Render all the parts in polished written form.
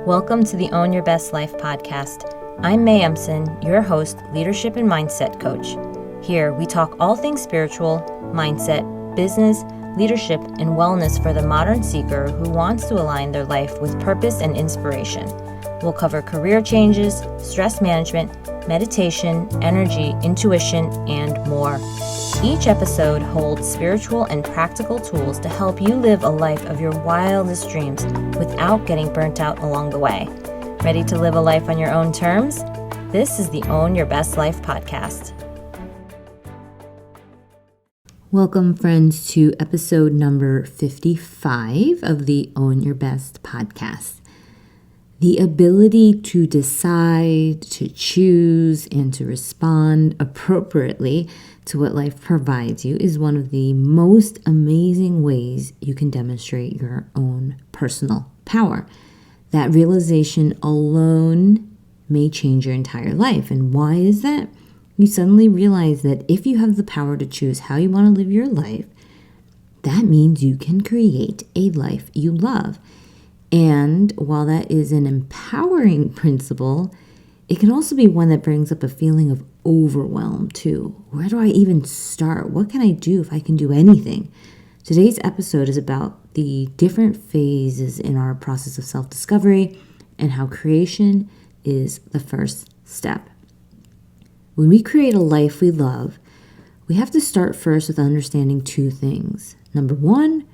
Welcome to the Own Your Best Life podcast. I'm May Emson, your host, leadership and mindset coach. Here, we talk all things spiritual, mindset, business, leadership, and wellness for the modern seeker who wants to align their life with purpose and inspiration. We'll cover career changes, stress management, meditation, energy, intuition, and more. Each episode holds spiritual and practical tools to help you live a life of your wildest dreams without getting burnt out along the way. Ready to live a life on your own terms? This is the Own Your Best Life podcast. Welcome, friends, to episode number 55 of the Own Your Best podcast. The ability to decide, to choose, and to respond appropriately to what life provides you is one of the most amazing ways you can demonstrate your own personal power. That realization alone may change your entire life. And why is that? You suddenly realize that if you have the power to choose how you want to live your life, that means you can create a life you love. And while that is an empowering principle, it can also be one that brings up a feeling of overwhelm too. Where do I even start? What can I do if I can do anything? Today's episode is about the different phases in our process of self-discovery and how creation is the first step. When we create a life we love, we have to start first with understanding two things. Number one,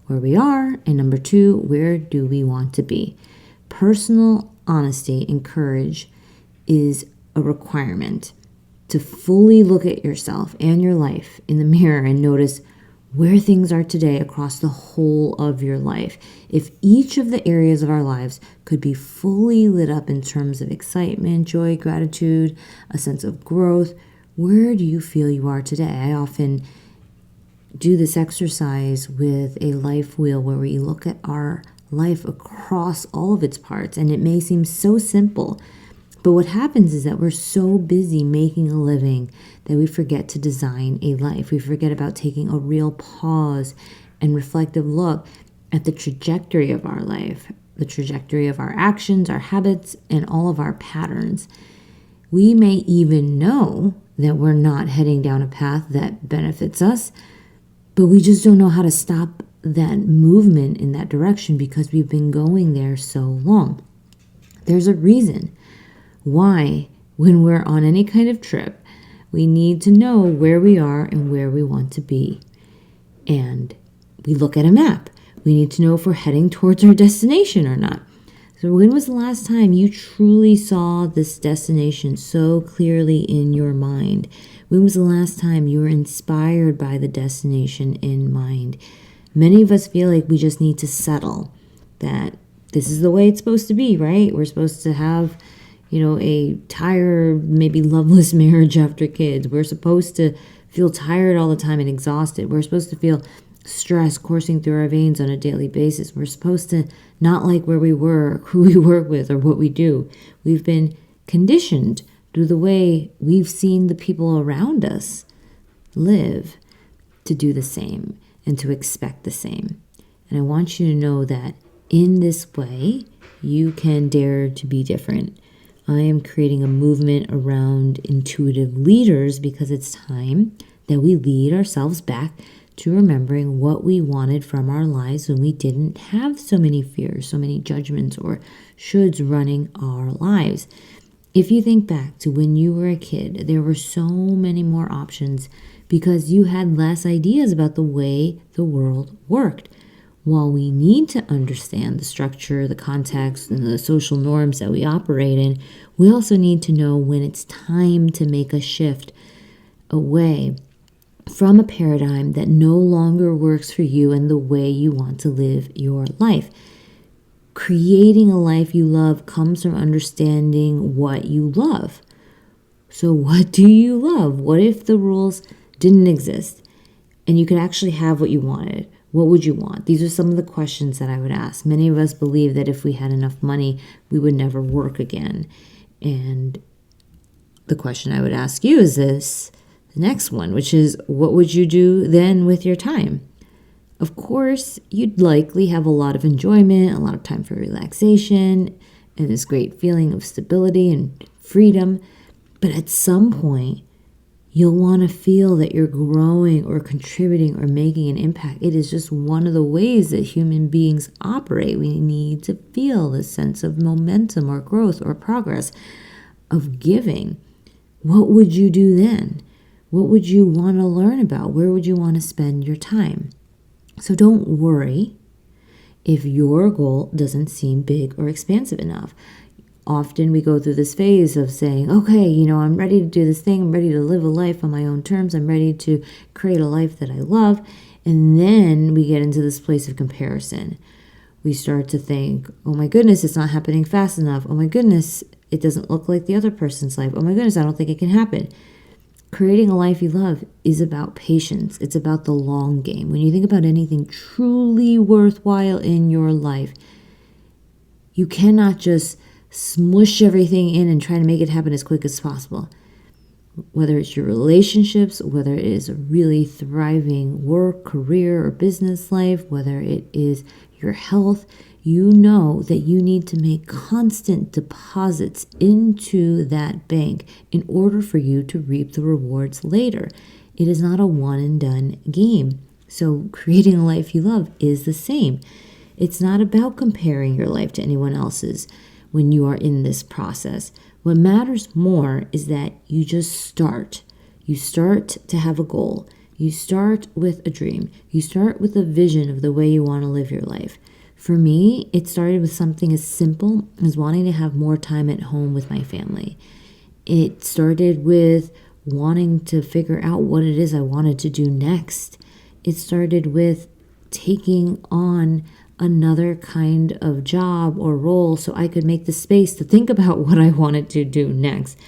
where we are, and number two, where do we want to be? Personal honesty and courage is a requirement to fully look at yourself and your life in the mirror and notice where things are today across the whole of your life. If each of the areas of our lives could be fully lit up in terms of excitement, joy, gratitude, a sense of growth, where do you feel you are today? I often do this exercise with a life wheel where we look at our life across all of its parts, and it may seem so simple, but what happens is that we're so busy making a living that we forget to design a life. We forget about taking a real pause and reflective look at the trajectory of our life, the trajectory of our actions, our habits, and all of our patterns. We may even know that we're not heading down a path that benefits us, but we just don't know how to stop that movement in that direction because we've been going there so long. There's a reason why, when we're on any kind of trip, we need to know where we are and where we want to be. And we look at a map. We need to know if we're heading towards our destination or not. So when was the last time you truly saw this destination so clearly in your mind? When was the last time you were inspired by the destination in mind? Many of us feel like we just need to settle, that this is the way it's supposed to be, right? We're supposed to have, a tired, maybe loveless marriage after kids. We're supposed to feel tired all the time and exhausted. We're supposed to feel stress coursing through our veins on a daily basis. We're supposed to not like where we were, who we work with, or what we do. We've been conditioned through the way we've seen the people around us live to do the same and to expect the same. And I want you to know that in this way, you can dare to be different. I am creating a movement around intuitive leaders because it's time that we lead ourselves back to remembering what we wanted from our lives when we didn't have so many fears, so many judgments or shoulds running our lives. If you think back to when you were a kid, there were so many more options because you had less ideas about the way the world worked. While we need to understand the structure, the context, and the social norms that we operate in, we also need to know when it's time to make a shift away from a paradigm that no longer works for you and the way you want to live your life. Creating a life you love comes from understanding what you love. So what do you love? What if the rules didn't exist and you could actually have what you wanted? What would you want? These are some of the questions that I would ask. Many of us believe that if we had enough money, we would never work again. And the question I would ask you is the next one, which is, what would you do then with your time? Of course, you'd likely have a lot of enjoyment, a lot of time for relaxation, and this great feeling of stability and freedom. But at some point, you'll want to feel that you're growing or contributing or making an impact. It is just one of the ways that human beings operate. We need to feel this sense of momentum or growth or progress of giving. What would you do then? What would you want to learn about? Where would you want to spend your time? So don't worry if your goal doesn't seem big or expansive enough. Often we go through this phase of saying, okay, I'm ready to do this thing. I'm ready to live a life on my own terms. I'm ready to create a life that I love. And then we get into this place of comparison. We start to think, oh my goodness, it's not happening fast enough. Oh my goodness, it doesn't look like the other person's life. Oh my goodness, I don't think it can happen. Creating a life you love is about patience. It's about the long game. When you think about anything truly worthwhile in your life, you cannot just smush everything in and try to make it happen as quick as possible. Whether it's your relationships, whether it is a really thriving work, career, or business life, whether it is your health, you know that you need to make constant deposits into that bank in order for you to reap the rewards later. It is not a one and done game. So creating a life you love is the same. It's not about comparing your life to anyone else's when you are in this process. What matters more is that you just start. You start to have a goal. You start with a dream. You start with a vision of the way you want to live your life. For me, it started with something as simple as wanting to have more time at home with my family. It started with wanting to figure out what it is I wanted to do next. It started with taking on another kind of job or role so I could make the space to think about what I wanted to do next.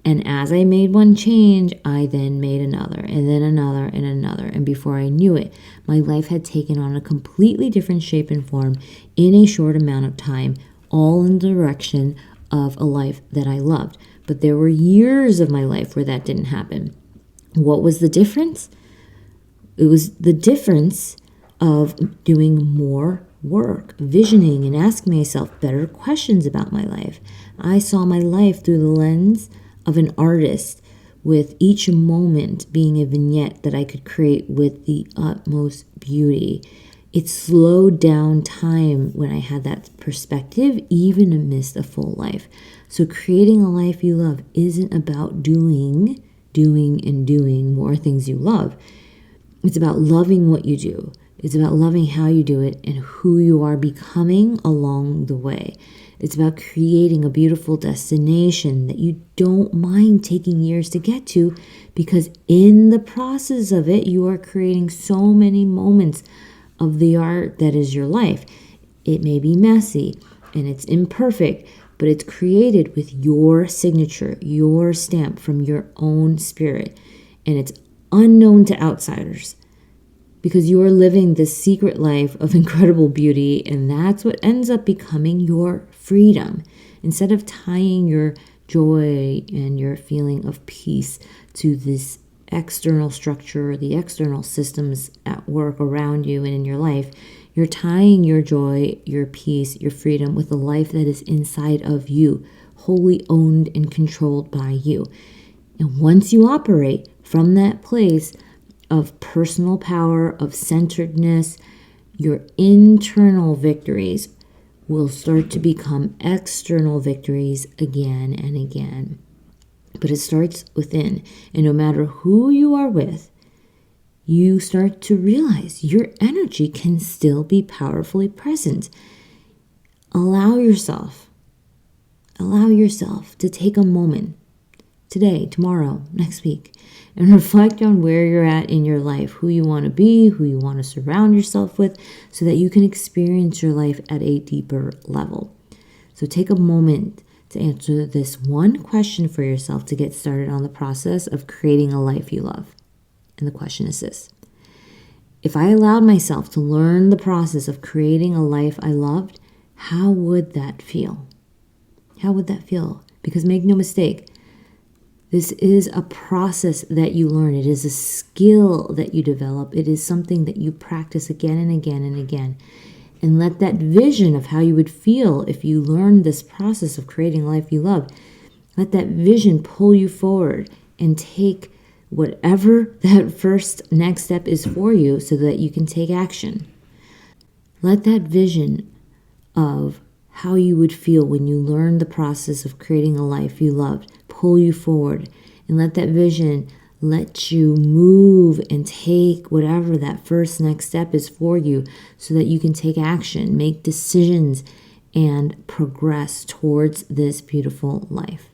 And as I made one change, I then made another, and then another, and another. And before I knew it, my life had taken on a completely different shape and form in a short amount of time, all in the direction of a life that I loved. But there were years of my life where that didn't happen. What was the difference? It was the difference of doing more work, visioning, and asking myself better questions about my life. I saw my life through the lens of an artist, with each moment being a vignette that I could create with the utmost beauty. It slowed down time when I had that perspective, even amidst a full life. So creating a life you love isn't about doing more things you love. It's about loving what you do. It's about loving how you do it and who you are becoming along the way. It's about creating a beautiful destination that you don't mind taking years to get to, because in the process of it, you are creating so many moments of the art that is your life. It may be messy and it's imperfect, but it's created with your signature, your stamp from your own spirit. And it's unknown to outsiders, because you are living this secret life of incredible beauty, and that's what ends up becoming your freedom. Instead of tying your joy and your feeling of peace to this external structure or the external systems at work around you and in your life, you're tying your joy, your peace, your freedom with the life that is inside of you, wholly owned and controlled by you. And once you operate from that place of personal power, of centeredness, your internal victories will start to become external victories again and again. But it starts within. And no matter who you are with, you start to realize your energy can still be powerfully present. Allow yourself to take a moment today, tomorrow, next week, and reflect on where you're at in your life, who you want to be, who you want to surround yourself with, so that you can experience your life at a deeper level. So take a moment to answer this one question for yourself to get started on the process of creating a life you love. And the question is this: if I allowed myself to learn the process of creating a life I loved, how would that feel? How would that feel? Because make no mistake, this is a process that you learn. It is a skill that you develop. It is something that you practice again and again and again. And let that vision of how you would feel if you learned this process of creating a life you love, let that vision pull you forward and take whatever that first next step is for you so that you can take action. Let that vision of how you would feel when you learned the process of creating a life you loved pull you forward, and let that vision let you move and take whatever that first next step is for you so that you can take action, make decisions, and progress towards this beautiful life.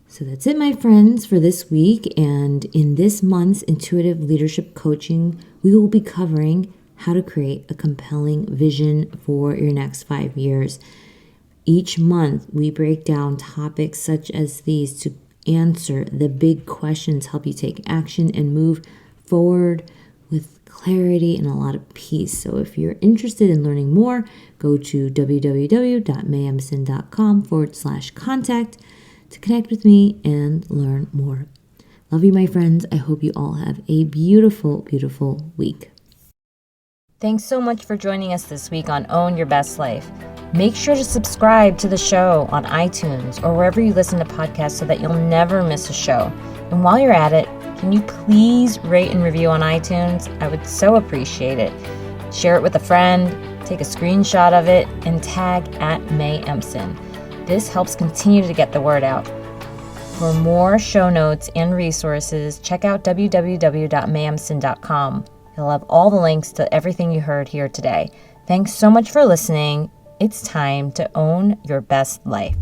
So that's it, my friends, for this week. And in this month's intuitive leadership coaching, we will be covering how to create a compelling vision for your next 5 years. Each month, we break down topics such as these to answer the big questions, help you take action and move forward with clarity and a lot of peace. So if you're interested in learning more, go to www.mayemson.com/contact to connect with me and learn more. Love you, my friends. I hope you all have a beautiful, beautiful week. Thanks so much for joining us this week on Own Your Best Life. Make sure to subscribe to the show on iTunes or wherever you listen to podcasts so that you'll never miss a show. And while you're at it, can you please rate and review on iTunes? I would so appreciate it. Share it with a friend, take a screenshot of it, and tag @MayEmson. This helps continue to get the word out. For more show notes and resources, check out www.mayemson.com. You'll have all the links to everything you heard here today. Thanks so much for listening. It's time to own your best life.